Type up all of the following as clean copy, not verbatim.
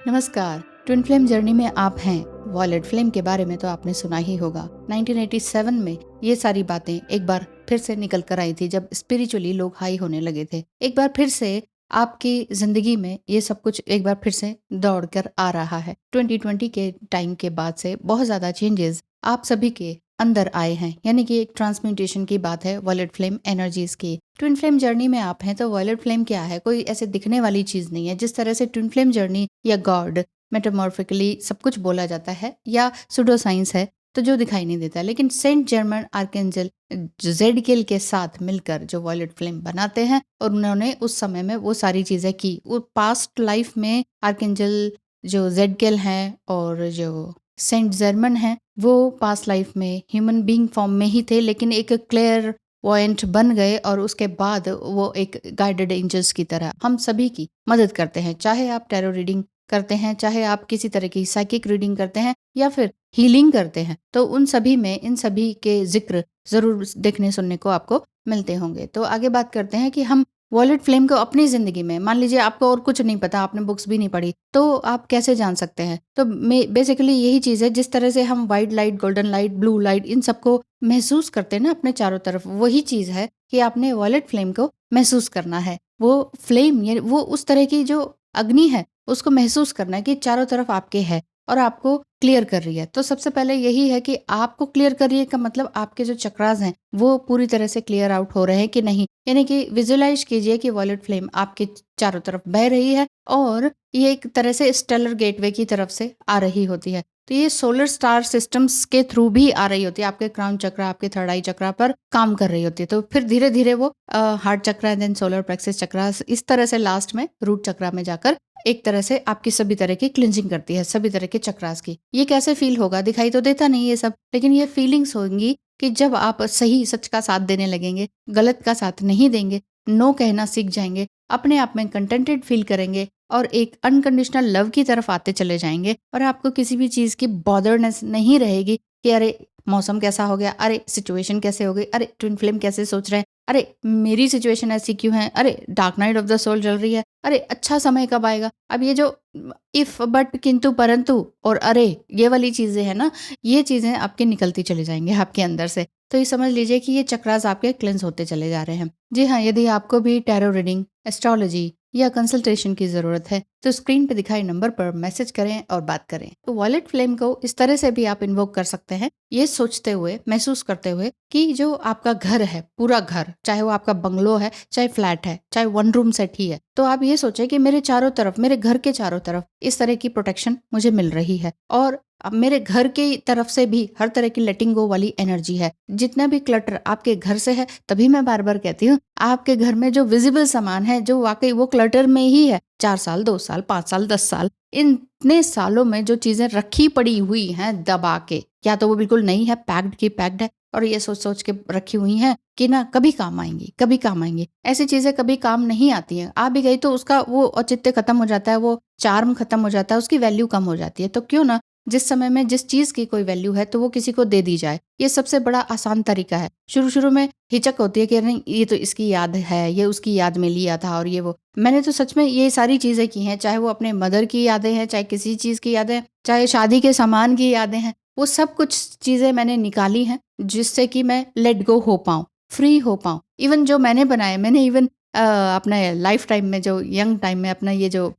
नमस्कार। Twin flame journey में आप हैं। वॉयलेट फ्लेम के बारे में तो आपने सुना ही होगा। 1987 में ये सारी बातें एक बार फिर से निकल कर आई थी, जब स्पिरिचुअली लोग हाई होने लगे थे। एक बार फिर से आपकी जिंदगी में ये सब कुछ एक बार फिर से दौड़ कर आ रहा है। 2020 के टाइम के बाद से बहुत ज्यादा चेंजेस आप सभी के अंदर आए हैं, यानी कि एक ट्रांसम्यूटेशन की बात है वॉयलेट फ्लेम एनर्जीज की। ट्विन फ्लेम जर्नी में आप हैं तो वॉयलेट फ्लेम क्या है? कोई ऐसे दिखने वाली चीज नहीं है। जिस तरह से ट्विन फ्लेम जर्नी या गॉड मेटामॉर्फिकली सब कुछ बोला जाता है या सुडो साइंस है, तो जो दिखाई नहीं देता, लेकिन सेंट जर्मन आर्केंजल जेडकिल के साथ मिलकर जो वॉयलेट फ्लेम बनाते हैं, और उन्होंने उस समय में वो सारी चीजें की। वो पास्ट लाइफ में आर्केंजल जो जेडकिल हैं और जो सेंट जर्मन है, वो पास्ट लाइफ में ह्यूमन बीइंग फॉर्म में ही थे, लेकिन एक क्लियर पॉइंट बन गए और उसके बाद वो एक गाइडेड एंजल्स की तरह हम सभी की मदद करते हैं। चाहे आप टैरो रीडिंग करते हैं, चाहे आप किसी तरह की साइकिक रीडिंग करते हैं या फिर हीलिंग करते हैं, तो उन सभी में इन सभी के जिक्र जरूर देखने सुनने को आपको मिलते होंगे। तो आगे बात करते हैं कि हम वॉलेट फ्लेम को अपनी जिंदगी में, मान लीजिए आपको और कुछ नहीं पता, आपने बुक्स भी नहीं पढ़ी, तो आप कैसे जान सकते हैं? तो बेसिकली यही चीज है, जिस तरह से हम white light, golden light, blue light, इन सबको महसूस करते हैं ना अपने चारों तरफ, वही चीज है कि आपने वॉलेट फ्लेम को महसूस करना है। वो फ्लेम यानी वो उस तरह की जो अग्नि है, उसको महसूस करना है कि चारों तरफ आपके है और आपको क्लियर कर रही है। तो सबसे पहले यही है कि आपको क्लियर कर रही है का मतलब आपके जो चक्रास हैं वो पूरी तरह से क्लियर आउट हो रहे हैं कि नहीं। यानी कि विजुअलाइज कीजिए कि वॉलेट फ्लेम आपके चारों तरफ बह रही है और ये एक तरह से स्टेलर गेटवे की तरफ से आ रही होती है। तो ये सोलर स्टार सिस्टम्स के थ्रू भी आ रही होती है, आपके क्राउन चक्र, आपके थर्ड आई चक्र पर काम कर रही होती है। तो फिर धीरे धीरे वो हार्ट चक्र, देन सोलर प्लेक्सस चक्र, इस तरह से लास्ट में रूट चक्र में जाकर एक तरह से आपकी सभी तरह की क्लिंजिंग करती है, सभी तरह के चक्रास की। ये कैसे फील होगा? दिखाई तो देता नहीं ये सब, लेकिन ये फीलिंग्स होंगी कि जब आप सही सच का साथ देने लगेंगे, गलत का साथ नहीं देंगे, नो कहना सीख जाएंगे, अपने आप में कंटेंटेड फील करेंगे और एक अनकंडीशनल लव की तरफ आते चले जाएंगे, और आपको किसी भी चीज की बॉदरनेस नहीं रहेगी कि अरे मौसम कैसा हो गया, अरे सिचुएशन कैसे हो गई, अरे ट्विन फ्लेम कैसे सोच रहे हैं, अरे मेरी सिचुएशन ऐसी क्यों है, अरे dark night of the soul चल रही है, अरे अच्छा समय कब आएगा। अब ये जो इफ, बट, किंतु, परंतु और अरे, ये वाली चीजें हैं ना, ये चीजें आपके निकलती चली जाएंगे आपके अंदर से। तो ये समझ लीजिए कि ये चक्रास आपके क्लेंस होते चले जा रहे हैं। जी हाँ, यदि आपको भी टैरो रीडिंग, एस्ट्रोलॉजी या कंसल्टेशन की जरूरत है तो स्क्रीन पे दिखाए नंबर पर मैसेज करें और बात करें। तो वॉलेट फ्लेम को इस तरह से भी आप इन्वोक कर सकते हैं, ये सोचते हुए, महसूस करते हुए कि जो आपका घर है, पूरा घर, चाहे वो आपका बंगलो है, चाहे फ्लैट है, चाहे वन रूम सेट ही है, तो आप ये सोचें कि मेरे चारों तरफ, मेरे घर के चारों तरफ इस तरह की प्रोटेक्शन मुझे मिल रही है, और अब मेरे घर की तरफ से भी हर तरह की लेटिंग गो वाली एनर्जी है। जितना भी क्लटर आपके घर से है, तभी मैं बार बार कहती हूँ, आपके घर में जो विजिबल सामान है, जो वाकई वो क्लटर में ही है, 4 साल, 2 साल, 5 साल, 10 साल, इतने सालों में जो चीजें रखी पड़ी हुई हैं दबा के, या तो वो बिल्कुल नहीं है, पैक्ड की पैक्ड है, और ये सोच सोच के रखी हुई हैं कि ना कभी काम आएंगी, कभी काम आएंगी। ऐसी चीजें कभी काम नहीं आती हैं। आ भी गई तो उसका वो औचित्य खत्म हो जाता है, वो चार्म खत्म हो जाता है, उसकी वैल्यू कम हो जाती है। तो क्यों ना जिस समय में जिस चीज की कोई वैल्यू है तो वो किसी को दे दी जाए। ये सबसे बड़ा आसान तरीका है। शुरू शुरू में हिचक होती है कि नहीं, ये तो इसकी याद है, ये उसकी याद में लिया था, और ये वो। मैंने तो सच में ये सारी चीजें की हैं, चाहे वो अपने मदर की यादें हैं, चाहे किसी चीज की यादें, चाहे शादी के सामान की यादें हैं, वो सब कुछ चीजें मैंने निकाली हैं जिससे कि मैं लेट गो हो पाऊं, फ्री हो पाऊं। इवन जो मैंने बनाए, मैंने इवन अपने लाइफ टाइम में, जो यंग टाइम में, अपना ये जो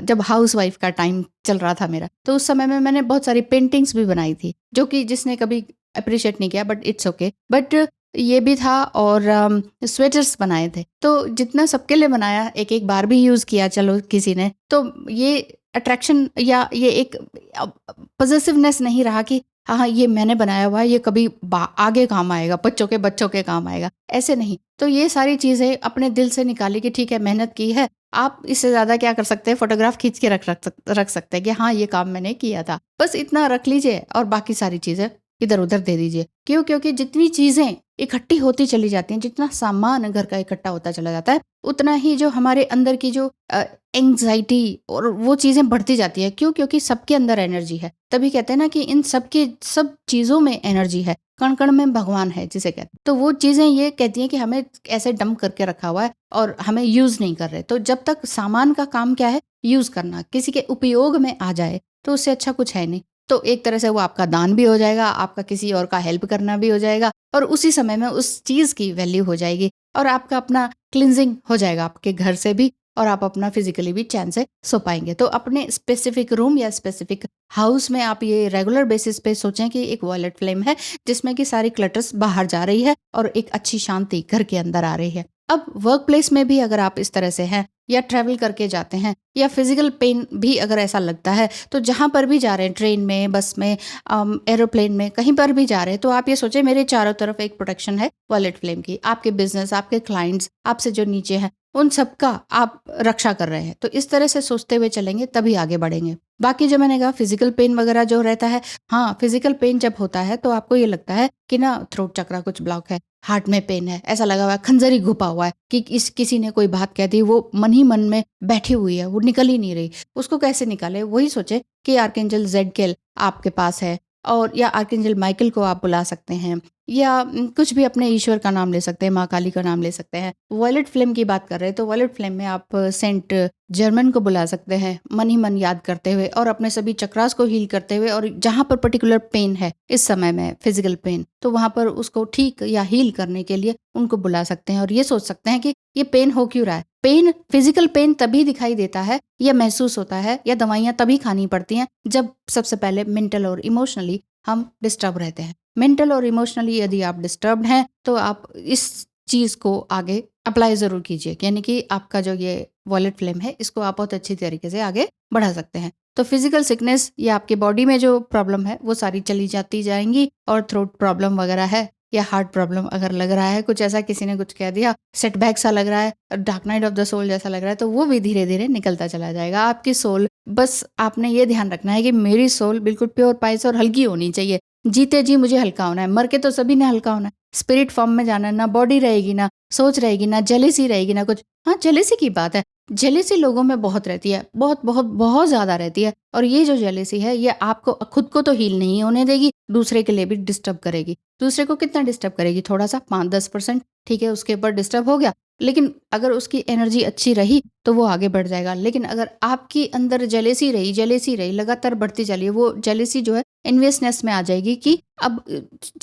जब हाउस वाइफ का टाइम चल रहा था मेरा, तो उस समय में मैंने बहुत सारी पेंटिंग्स भी बनाई थी, जो कि जिसने कभी अप्रिशिएट नहीं किया, बट इट्स ओके। बट ये भी था, और स्वेटर्स बनाए थे। तो जितना सबके लिए बनाया, एक एक बार भी यूज किया चलो किसी ने, तो ये अट्रैक्शन या ये एक पॉजिटिवनेस नहीं रहा कि हाँ हाँ ये मैंने बनाया हुआ है, ये कभी आगे काम आएगा, बच्चों के काम आएगा, ऐसे नहीं। तो ये सारी चीजें अपने दिल से निकाली कि ठीक है, मेहनत की है, आप इससे ज्यादा क्या कर सकते हैं? फोटोग्राफ खींच के रख सकते हैं कि हाँ ये काम मैंने किया था, बस इतना रख लीजिए, और बाकी सारी चीजें इधर उधर दे दीजिए। क्यों? क्योंकि जितनी चीजें इकट्ठी होती चली जाती हैं, जितना सामान घर का इकट्ठा होता चला जाता है, उतना ही जो हमारे अंदर की जो एंग्जाइटी और वो चीजें बढ़ती जाती है। क्यों? क्योंकि सबके अंदर एनर्जी है। तभी कहते हैं ना कि इन सब चीजों में एनर्जी है, कण कण में भगवान है जिसे कहते हैं। तो वो चीजें ये कहती हैं कि हमें ऐसे डंप करके रखा हुआ है और हमें यूज नहीं कर रहे। तो जब तक सामान का काम क्या है, यूज़ करना, किसी के उपयोग में आ जाए, तो उससे अच्छा कुछ है नहीं। तो एक तरह से वो आपका दान भी हो जाएगा, आपका किसी और का हेल्प करना भी हो जाएगा और उसी समय में उस चीज़ की वैल्यू हो जाएगी और आपका अपना क्लींजिंग हो जाएगा आपके घर से भी और आप अपना फिजिकली भी चैन से सो पाएंगे। तो अपने स्पेसिफिक रूम या स्पेसिफिक हाउस में आप ये रेगुलर बेसिस पे सोचें कि एक वॉयलेट फ्लेम है जिसमें कि सारी क्लटर्स बाहर जा रही है और एक अच्छी शांति घर के अंदर आ रही है। अब वर्क प्लेस में भी अगर आप इस तरह से हैं या ट्रैवल करके जाते हैं या फिजिकल पेन भी अगर ऐसा लगता है, तो जहाँ पर भी जा रहे हैं, ट्रेन में, बस में, एरोप्लेन में, कहीं पर भी जा रहे हैं, तो आप ये सोचें मेरे चारों तरफ एक प्रोटेक्शन है वॉलेट फ्लेम की। आपके बिजनेस, आपके क्लाइंट्स, आपसे जो नीचे हैं, उन सबका आप रक्षा कर रहे हैं। तो इस तरह से सोचते हुए चलेंगे तभी आगे बढ़ेंगे। बाकी जो मैंने कहा फिजिकल पेन वगैरह जो रहता है, हाँ, फिजिकल पेन जब होता है तो आपको ये लगता है कि ना थ्रोट चक्रा कुछ ब्लॉक है, हार्ट में पेन है, ऐसा लगा हुआ है, खंजर ही घुपा हुआ है कि किसी ने कोई बात कह दी, वो मन ही मन में बैठी हुई है, वो निकल ही नहीं रही। उसको कैसे निकाले? वही सोचे कि आर्कएंजल जेडकेल आपके पास है और या आर्कएंजल माइकल को आप बुला सकते हैं या कुछ भी अपने ईश्वर का नाम ले सकते हैं, माँ काली का नाम ले सकते हैं। वॉयलेट फ्लेम की बात कर रहे हैं तो वॉयलेट फ्लेम में आप सेंट जर्मन को बुला सकते हैं मन ही मन याद करते हुए और अपने सभी चक्रास को हील करते हुए, और जहाँ पर पर्टिकुलर पेन है इस समय में फिजिकल पेन, तो वहाँ पर उसको ठीक या हील करने के लिए उनको बुला सकते हैं और ये सोच सकते हैं कि ये पेन हो क्यों रहा है। पेन, फिजिकल पेन तभी दिखाई देता है या महसूस होता है या दवाइयाँ तभी खानी पड़ती हैं जब सबसे पहले मेंटल और इमोशनली हम डिस्टर्ब रहते हैं। मेंटल और इमोशनली यदि आप डिस्टर्ब्ड हैं तो आप इस चीज़ को आगे अप्लाई ज़रूर कीजिए, यानी कि आपका जो ये वॉलेट फ्लेम है इसको आप बहुत अच्छी तरीके से आगे बढ़ा सकते हैं। तो फिजिकल सिकनेस या आपके बॉडी में जो प्रॉब्लम है वो सारी चली जाती जाएंगी, और थ्रोट प्रॉब्लम वगैरह है या हार्ट प्रॉब्लम अगर लग रहा है, कुछ ऐसा किसी ने कुछ कह दिया, सेटबैक सा लग रहा है, dark night of the soul जैसा लग रहा है, तो वो भी धीरे धीरे निकलता चला जाएगा। आपकी सोल, बस आपने ये ध्यान रखना है कि मेरी सोल बिल्कुल प्योर पाइस और हल्की होनी चाहिए। जीते जी मुझे हल्का होना है, मर के तो सभी ने हल्का होना है। स्पिरिट फॉर्म में जाना है, ना बॉडी रहेगी, ना सोच रहेगी, ना जेलेसी रहेगी, ना कुछ। हाँ, जेलेसी की बात है, जेलेसी लोगों में बहुत रहती है, बहुत बहुत बहुत ज्यादा रहती है। और ये जो जेलेसी है ये आपको खुद को तो हील नहीं होने देगी, दूसरे के लिए भी डिस्टर्ब करेगी। दूसरे को कितना डिस्टर्ब करेगी? थोड़ा सा, 5-10%, ठीक है, उसके ऊपर डिस्टर्ब हो गया, लेकिन अगर उसकी एनर्जी अच्छी रही तो वो आगे बढ़ जाएगा। लेकिन अगर आपकी अंदर जेलेसी रही लगातार बढ़ती चलिए, वो जेलेसी जो है इन्वियसनेस में आ जाएगी कि अब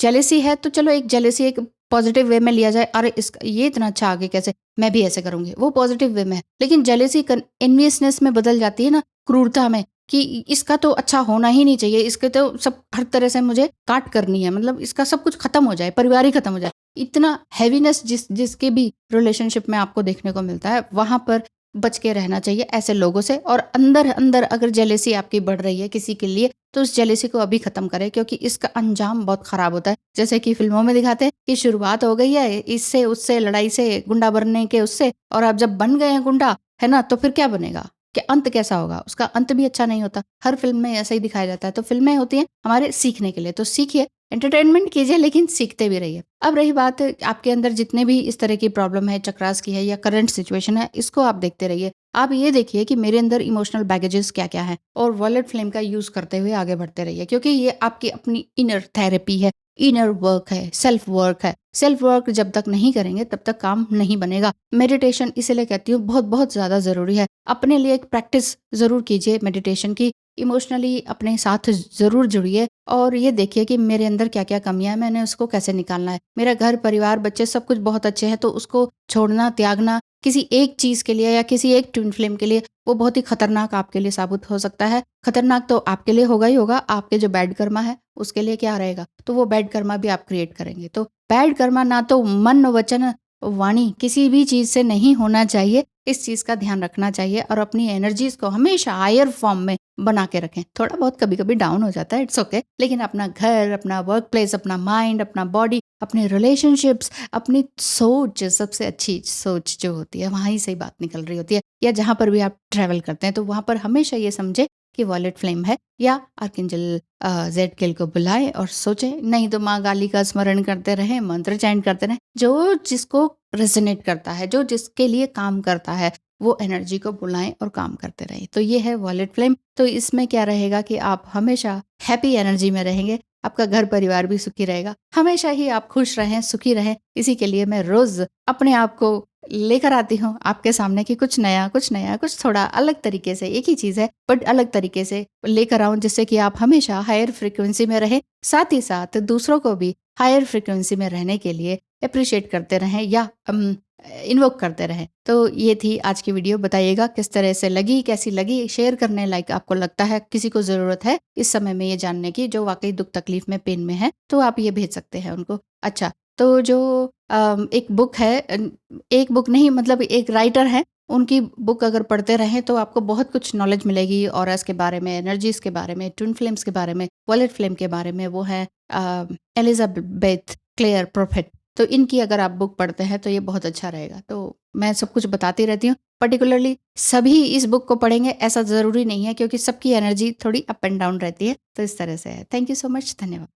जेलेसी है तो चलो एक जेलेसी एक पॉजिटिव वे में लिया जाए, अरे इसका ये इतना अच्छा आगे कैसे, मैं भी ऐसे करूंगी, वो पॉजिटिव वे में है। लेकिन जेलेसी इन्वियसनेस में बदल जाती है ना, क्रूरता में, कि इसका तो अच्छा होना ही नहीं चाहिए, इसके तो सब हर तरह से मुझे काट करनी है, मतलब इसका सब कुछ खत्म हो जाए, परिवार ही खत्म हो जाए। इतना हैवीनेस जिसके भी रिलेशनशिप में आपको देखने को मिलता है, वहां पर बच के रहना चाहिए ऐसे लोगों से। और अंदर अंदर अगर जेलेसी आपकी बढ़ रही है किसी के लिए, तो उस जेलेसी को अभी खत्म करें, क्योंकि इसका अंजाम बहुत खराब होता है। जैसे कि फिल्मों में दिखाते हैं कि शुरुआत हो गई है इससे उससे, लड़ाई से, गुंडा बनने के उससे, और आप जब बन गए हैं गुंडा, है ना, तो फिर क्या बनेगा, कि अंत कैसा होगा? उसका अंत भी अच्छा नहीं होता। हर फिल्म में ऐसा ही दिखाया जाता है। तो फिल्में होती हैं हमारे सीखने के लिए, तो सीखिए, एंटरटेनमेंट कीजिए, लेकिन सीखते भी रहिए। अब रही बात आपके अंदर जितने भी इस तरह की प्रॉब्लम है, चक्रास की है या करंट सिचुएशन है, इसको आप देखते रहिए। आप ये देखिए कि मेरे अंदर इमोशनल बैगेजेस क्या क्या है, और वॉलेट फ्लेम का यूज करते हुए आगे बढ़ते रहिए, क्योंकि ये आपकी अपनी इनर थेरेपी है, इनर वर्क है, सेल्फ वर्क है। सेल्फ वर्क जब तक नहीं करेंगे तब तक काम नहीं बनेगा। मेडिटेशन इसलिए कहती हूँ बहुत बहुत ज्यादा जरूरी है। अपने लिए एक प्रैक्टिस जरूर कीजिए मेडिटेशन की। इमोशनली अपने साथ जरूर जुड़िए और ये देखिए कि मेरे अंदर क्या क्या कमियां हैं, मैंने उसको कैसे निकालना है। मेरा घर परिवार बच्चे सब कुछ बहुत अच्छे हैं, तो उसको छोड़ना, त्यागना किसी एक चीज के लिए या किसी एक ट्विन फ्लेम के लिए, वो बहुत ही खतरनाक आपके लिए साबित हो सकता है। खतरनाक तो आपके लिए होगा ही होगा, आपके जो बैड कर्मा है उसके लिए क्या रहेगा? तो वो बैड कर्मा भी आप क्रिएट करेंगे। तो बैड कर्मा ना तो मन, वचन, वाणी किसी भी चीज से नहीं होना चाहिए। इस चीज का ध्यान रखना चाहिए और अपनी एनर्जीज को हमेशा हायर फॉर्म में बना के रखें। थोड़ा बहुत कभी कभी डाउन हो जाता है, इट्स ओके, लेकिन अपना घर, अपना वर्क प्लेस, अपना माइंड, अपना बॉडी, अपने रिलेशनशिप्स, अपनी सोच, सबसे अच्छी सोच जो होती है वहां ही सही बात निकल रही होती है। या जहां पर भी आप ट्रैवल करते हैं तो वहां पर हमेशा ये समझे कि वॉलेट फ्लेम है, या आर्कएंजल जेडकिल को बुलाए और सोचे, नहीं तो माँ गाली का स्मरण करते रहे, मंत्र चैंट करते रहे, जो जिसको रेजोनेट करता है, जो जिसके लिए काम करता है, वो एनर्जी को बुलाएं और काम करते रहें। तो ये है वॉलेट फ्लेम। तो इसमें क्या रहेगा कि आप हमेशा हैप्पी एनर्जी में रहेंगे, आपका घर परिवार भी सुखी रहेगा, हमेशा ही आप खुश रहें, सुखी रहें। इसी के लिए मैं रोज अपने आप को लेकर आती हूँ आपके सामने कि कुछ नया, कुछ नया, कुछ थोड़ा अलग तरीके से, एक ही चीज़ है बट अलग तरीके से लेकर आऊँ, जिससे कि आप हमेशा हायर फ्रीक्वेंसी में रहें, साथ ही साथ दूसरों को भी हायर फ्रीक्वेंसी में रहने के लिए एप्रिशिएट करते रहें या इन्वोक करते रहें। तो ये थी आज की वीडियो। बताइएगा किस तरह से लगी, कैसी लगी, शेयर करने लायक आपको लगता है, किसी को ज़रूरत है इस समय में ये जानने की जो वाक़ई दुःख तकलीफ़ में, पेन में है, तो आप ये भेज सकते हैं उनको। अच्छा, तो जो एक बुक है, एक बुक नहीं मतलब एक राइटर हैं, उनकी बुक अगर पढ़ते रहें तो आपको बहुत कुछ नॉलेज मिलेगी ऑरास के बारे में, एनर्जीज़ के बारे में, ट्विन फ्लेम्स के बारे में, वॉलेट फ्लेम के बारे में। वो है एलिज़ाबेथ क्लेयर प्रोफेट। तो इनकी अगर आप बुक पढ़ते हैं तो ये बहुत अच्छा रहेगा। तो मैं सब कुछ बताती रहती हूँ। पर्टिकुलरली सभी इस बुक को पढ़ेंगे ऐसा ज़रूरी नहीं है, क्योंकि सबकी एनर्जी थोड़ी अप एंड डाउन रहती है। तो इस तरह से है। Thank you so much. धन्यवाद।